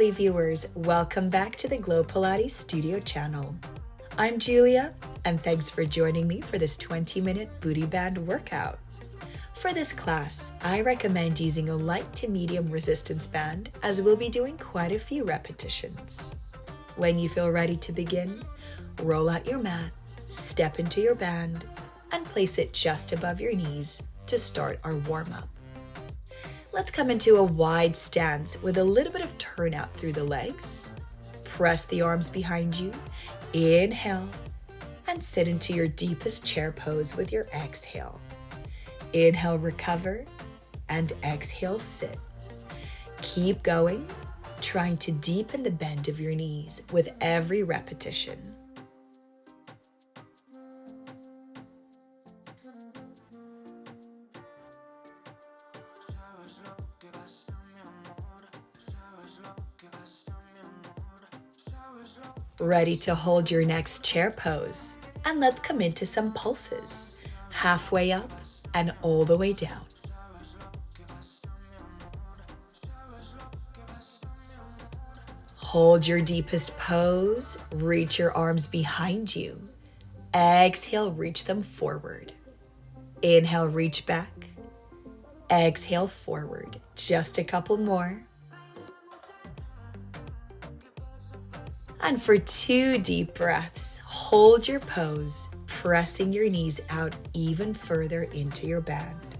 lovely viewers, welcome back to the Glow Pilates Studio channel. I'm Julia, and thanks for joining me for this 20-minute booty band workout. For this class, I recommend using a light to medium resistance band as we'll be doing quite a few repetitions. When you feel ready to begin, roll out your mat, step into your band, and place it just above your knees to start our warm-up. Let's come into a wide stance with a little bit of turnout through the legs. Press the arms behind you, inhale, and sit into your deepest chair pose with your exhale. Inhale, recover, and exhale, sit. Keep going, trying to deepen the bend of your knees with every repetition. Ready to hold your next chair pose, and let's come into some pulses, halfway up and all the way down. Hold your deepest pose, reach your arms behind you. Exhale, reach them forward. Inhale, reach back. Exhale, forward. Just a couple more. And for 2 deep breaths, hold your pose, pressing your knees out even further into your band.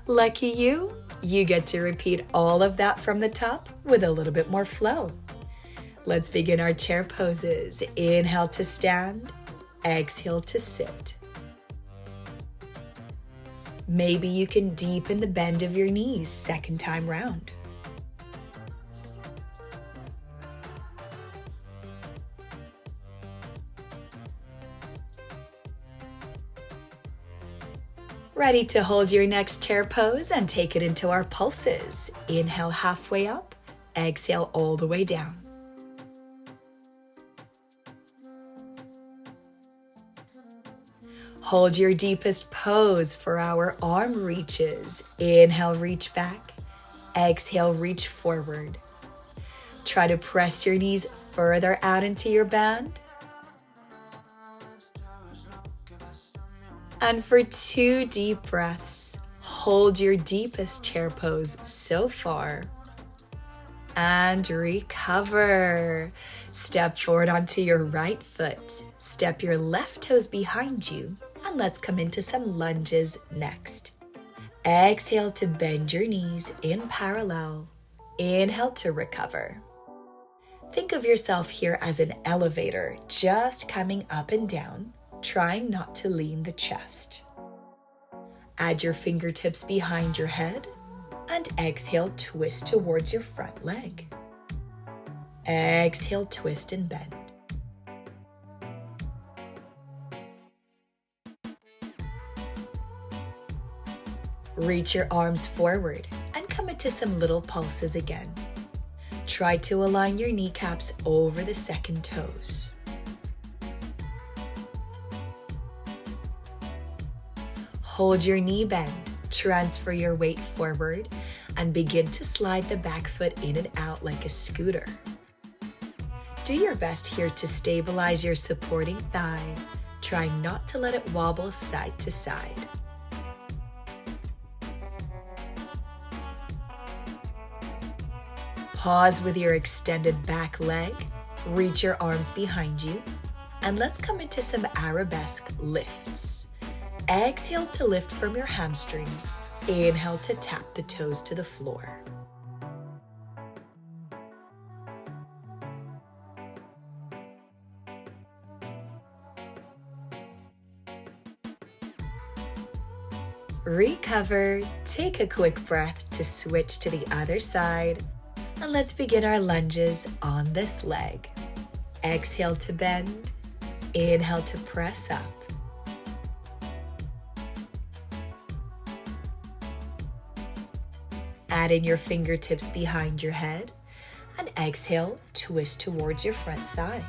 Lucky you, you get to repeat all of that from the top with a little bit more flow. Let's begin our chair poses. Inhale to stand, exhale to sit. Maybe you can deepen the bend of your knees second time round. Ready to hold your next chair pose and take it into our pulses. Inhale halfway up, exhale all the way down. Hold your deepest pose for our arm reaches. Inhale, reach back. Exhale, reach forward. Try to press your knees further out into your band. And for 2 deep breaths, hold your deepest chair pose so far. And recover. Step forward onto your right foot. Step your left toes behind you. And let's come into some lunges next. Exhale to bend your knees in parallel. Inhale to recover. Think of yourself here as an elevator, just coming up and down, trying not to lean the chest. Add your fingertips behind your head and exhale, twist towards your front leg. Exhale, twist and bend. Reach your arms forward and come into some little pulses again. Try to align your kneecaps over the second toes. Hold your knee bend, transfer your weight forward, and begin to slide the back foot in and out like a scooter. Do your best here to stabilize your supporting thigh, trying not to let it wobble side to side. Pause with your extended back leg, reach your arms behind you, and let's come into some arabesque lifts. Exhale to lift from your hamstring. Inhale to tap the toes to the floor. Recover. Take a quick breath to switch to the other side. And let's begin our lunges on this leg. Exhale to bend. Inhale to press up. Add in your fingertips behind your head and exhale, twist towards your front thigh.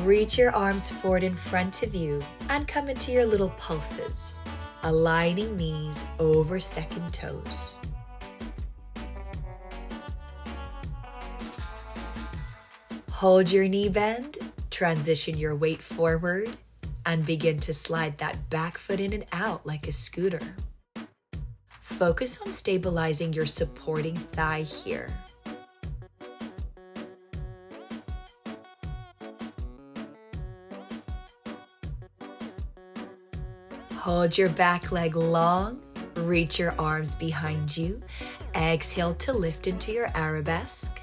Reach your arms forward in front of you and come into your little pulses, aligning knees over second toes. Hold your knee bend, transition your weight forward, and begin to slide that back foot in and out like a scooter. Focus on stabilizing your supporting thigh here. Hold your back leg long, reach your arms behind you. Exhale to lift into your arabesque.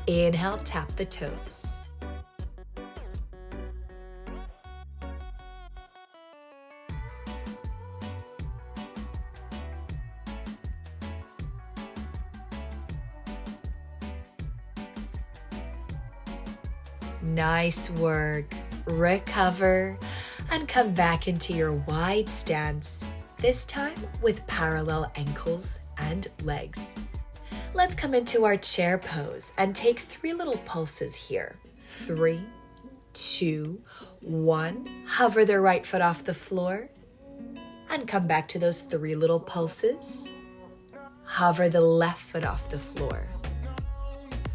Inhale, tap the toes. Nice work. Recover and come back into your wide stance, this time with parallel ankles and legs. Let's come into our chair pose and take 3 little pulses here. 3, 2, 1. Hover the right foot off the floor and come back to those 3 little pulses. Hover the left foot off the floor.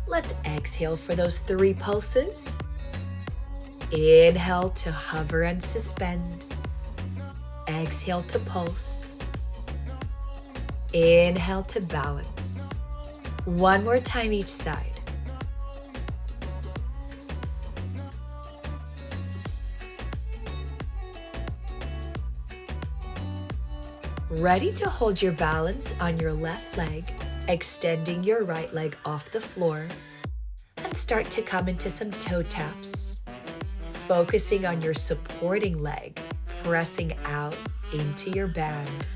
Let's exhale for those 3 pulses. Inhale to hover and suspend. Exhale to pulse. Inhale to balance. 1 more time each side. Ready to hold your balance on your left leg, extending your right leg off the floor, and start to come into some toe taps. Focusing on your supporting leg, pressing out into your band.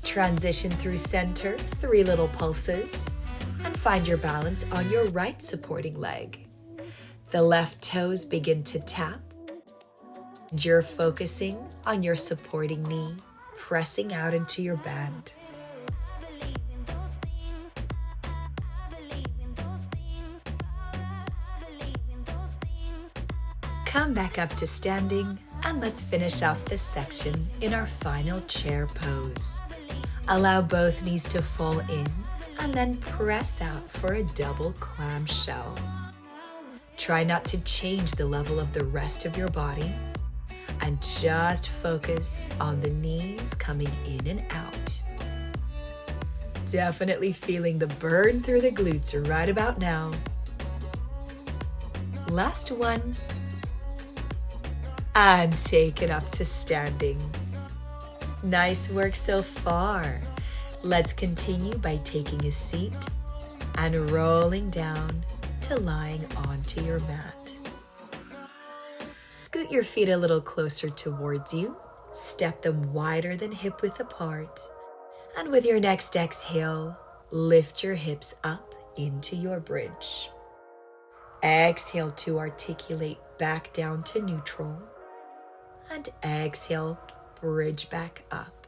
Transition through center, 3 little pulses, and find your balance on your right supporting leg. The left toes begin to tap. You're focusing on your supporting knee, pressing out into your band. Come back up to standing, and let's finish off this section in our final chair pose. Allow both knees to fall in, and then press out for a double clamshell. Try not to change the level of the rest of your body, and just focus on the knees coming in and out. Definitely feeling the burn through the glutes right about now. Last one. And take it up to standing. Nice work so far. Let's continue by taking a seat and rolling down to lying onto your mat. Scoot your feet a little closer towards you. Step them wider than hip width apart. And with your next exhale, lift your hips up into your bridge. Exhale to articulate back down to neutral. And exhale, bridge back up.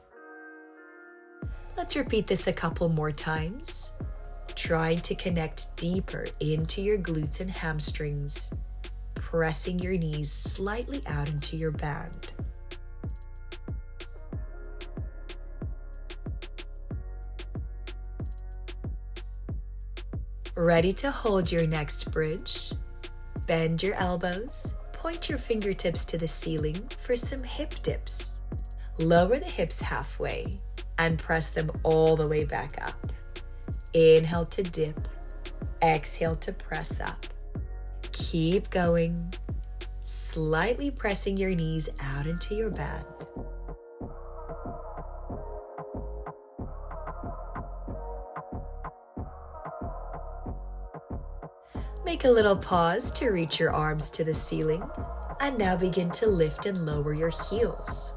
Let's repeat this a couple more times. Trying to connect deeper into your glutes and hamstrings, pressing your knees slightly out into your band. Ready to hold your next bridge? Bend your elbows. Point your fingertips to the ceiling for some hip dips. Lower the hips halfway and press them all the way back up. Inhale to dip, exhale to press up. Keep going, slightly pressing your knees out into your band. Make a little pause to reach your arms to the ceiling, and now begin to lift and lower your heels.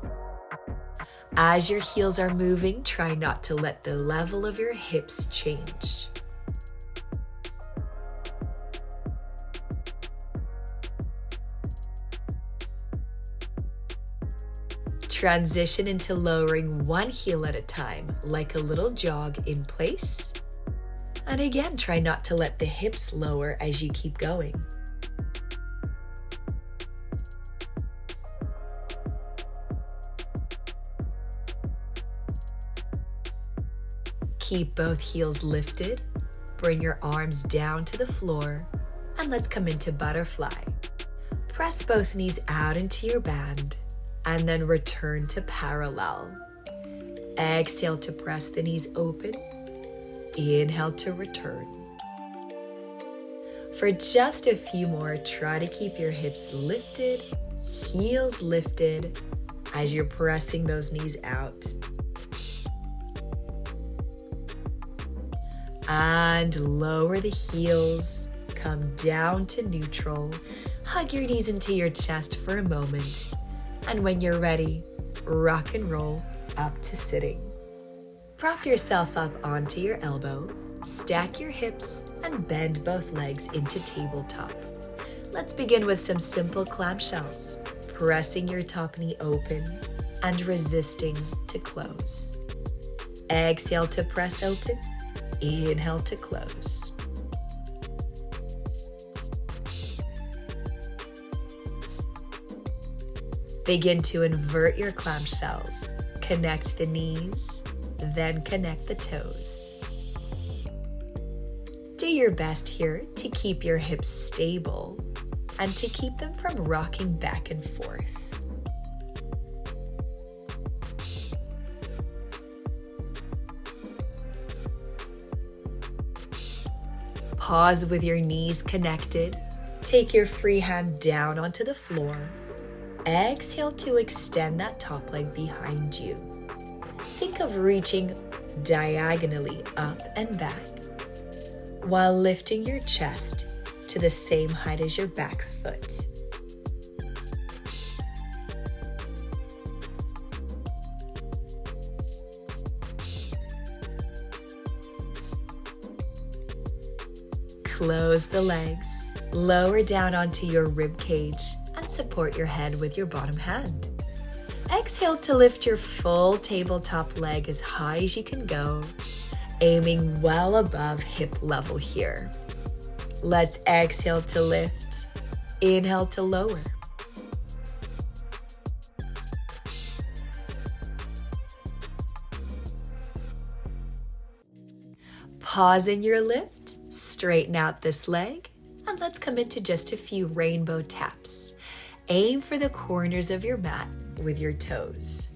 As your heels are moving, try not to let the level of your hips change. Transition into lowering one heel at a time, like a little jog in place. And again, try not to let the hips lower as you keep going. Keep both heels lifted. Bring your arms down to the floor, and let's come into butterfly. Press both knees out into your band, and then return to parallel. Exhale to press the knees open. Inhale to return. For just a few more, try to keep your hips lifted, heels lifted, as you're pressing those knees out. And lower the heels, come down to neutral, hug your knees into your chest for a moment, and when you're ready, rock and roll up to sitting. Prop yourself up onto your elbow, stack your hips, and bend both legs into tabletop. Let's begin with some simple clamshells, pressing your top knee open and resisting to close. Exhale to press open. Inhale to close. Begin to invert your clamshells. Connect the knees, then connect the toes. Do your best here to keep your hips stable and to keep them from rocking back and forth. Pause with your knees connected. Take your free hand down onto the floor. Exhale to extend that top leg behind you. Think of reaching diagonally up and back while lifting your chest to the same height as your back foot. Close the legs, lower down onto your rib cage, and support your head with your bottom hand. Exhale to lift your full tabletop leg as high as you can go, aiming well above hip level here. Let's exhale to lift, inhale to lower. Pause in your lift, straighten out this leg, and let's come into just a few rainbow taps. Aim for the corners of your mat with your toes.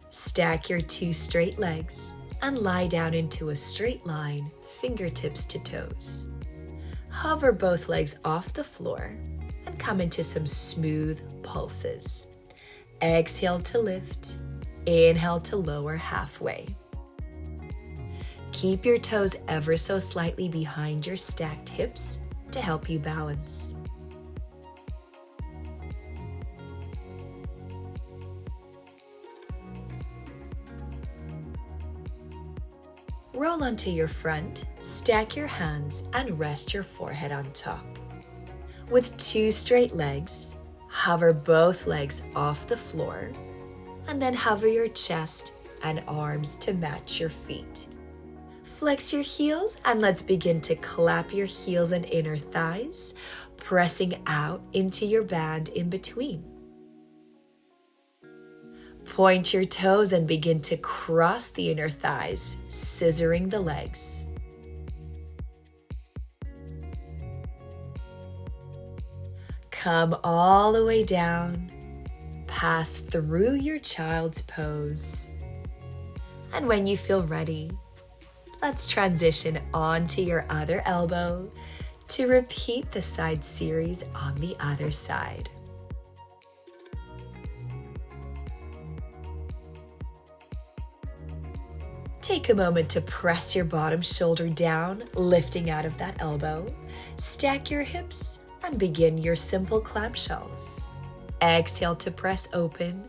Stack your two straight legs and lie down into a straight line, fingertips to toes. Hover both legs off the floor and come into some smooth pulses. Exhale to lift, inhale to lower halfway. Keep your toes ever so slightly behind your stacked hips to help you balance. Roll onto your front, stack your hands, and rest your forehead on top. With two straight legs, hover both legs off the floor, and then hover your chest and arms to match your feet. Flex your heels and let's begin to clap your heels and inner thighs, pressing out into your band in between. Point your toes and begin to cross the inner thighs, scissoring the legs. Come all the way down, pass through your child's pose. And when you feel ready, let's transition onto your other elbow to repeat the side series on the other side. Take a moment to press your bottom shoulder down, lifting out of that elbow. Stack your hips and begin your simple clamshells. Exhale to press open.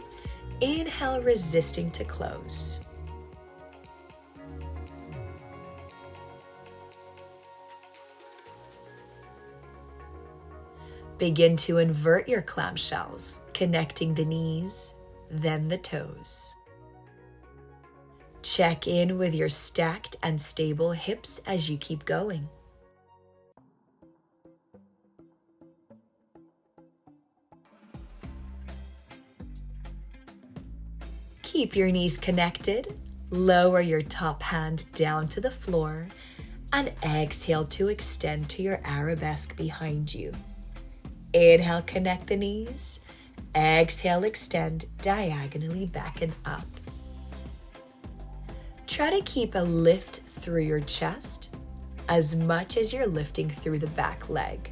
Inhale, resisting to close. Begin to invert your clamshells, connecting the knees, then the toes. Check in with your stacked and stable hips as you keep going. Keep your knees connected, lower your top hand down to the floor, and exhale to extend to your arabesque behind you. Inhale, connect the knees. Exhale, extend diagonally back and up. Try to keep a lift through your chest as much as you're lifting through the back leg.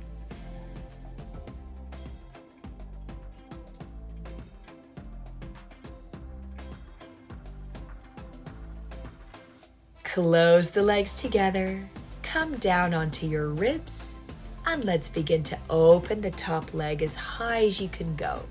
Close the legs together, come down onto your ribs, and let's begin to open the top leg as high as you can go.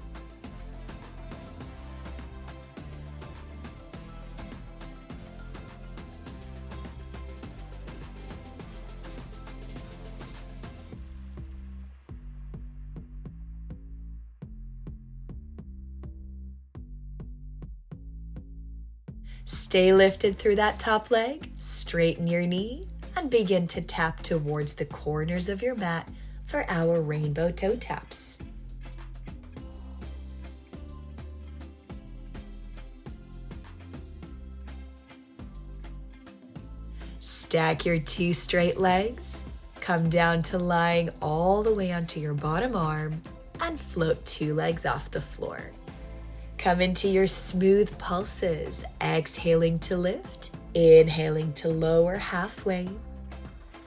Stay lifted through that top leg, straighten your knee, and begin to tap towards the corners of your mat for our rainbow toe taps. Stack your two straight legs, come down to lying all the way onto your bottom arm, and float two legs off the floor. Come into your smooth pulses, exhaling to lift, inhaling to lower halfway,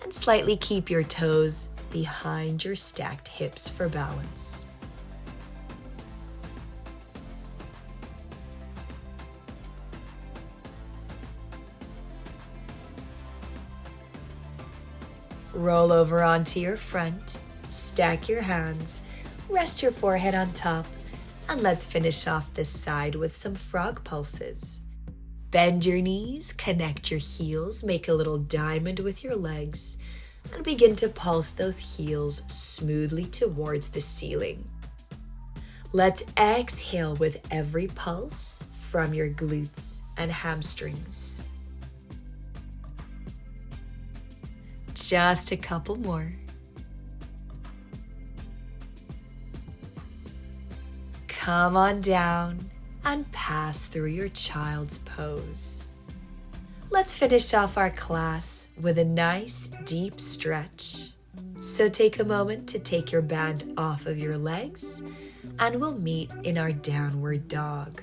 and slightly keep your toes behind your stacked hips for balance. Roll over onto your front, stack your hands, rest your forehead on top, and let's finish off this side with some frog pulses. Bend your knees, connect your heels, make a little diamond with your legs, and begin to pulse those heels smoothly towards the ceiling. Let's exhale with every pulse from your glutes and hamstrings. Just a couple more. Come on down and pass through your child's pose. Let's finish off our class with a nice deep stretch. So take a moment to take your band off of your legs and we'll meet in our downward dog.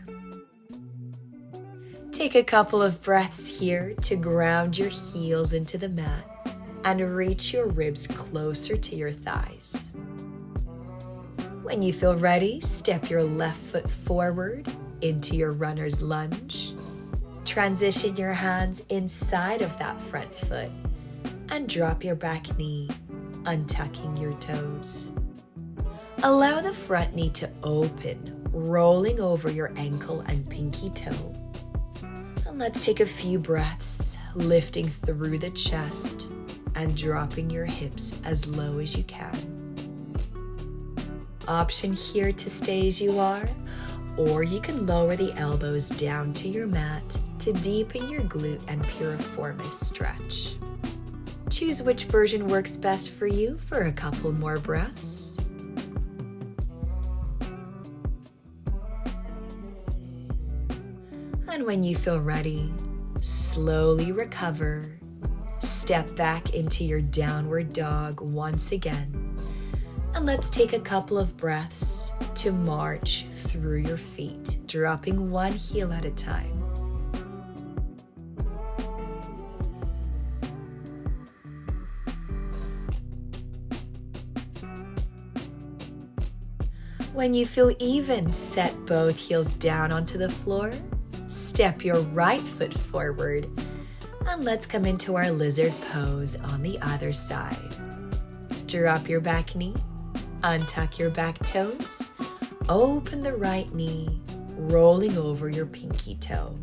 Take a couple of breaths here to ground your heels into the mat and reach your ribs closer to your thighs. When you feel ready, step your left foot forward into your runner's lunge. Transition your hands inside of that front foot and drop your back knee, untucking your toes. Allow the front knee to open, rolling over your ankle and pinky toe. And let's take a few breaths, lifting through the chest and dropping your hips as low as you can. Option here to stay as you are, or you can lower the elbows down to your mat to deepen your glute and piriformis stretch. Choose which version works best for you for a couple more breaths. And when you feel ready, slowly recover. Step back into your downward dog once again. And let's take a couple of breaths to march through your feet, dropping one heel at a time. When you feel even, set both heels down onto the floor, step your right foot forward, and let's come into our lizard pose on the other side. Drop your back knee. Untuck your back toes, open the right knee, rolling over your pinky toe.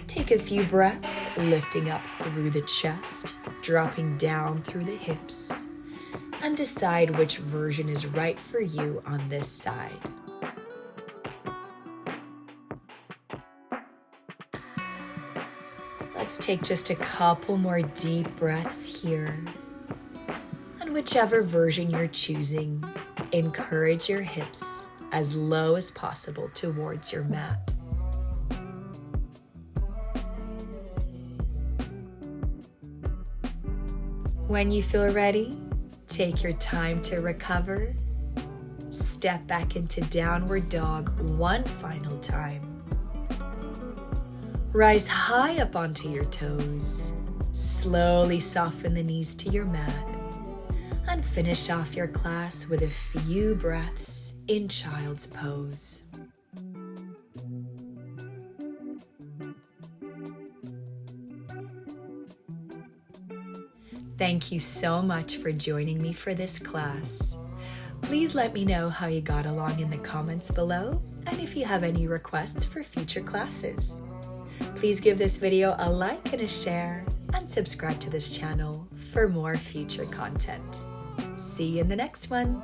Take a few breaths, lifting up through the chest, dropping down through the hips, and decide which version is right for you on this side. Let's take just a couple more deep breaths here. And whichever version you're choosing, encourage your hips as low as possible towards your mat. When you feel ready, take your time to recover. Step back into downward dog one final time. Rise high up onto your toes. Slowly soften the knees to your mat. And finish off your class with a few breaths in child's pose. Thank you so much for joining me for this class. Please let me know how you got along in the comments below and if you have any requests for future classes. Please give this video a like and a share and subscribe to this channel for more future content. See you in the next one.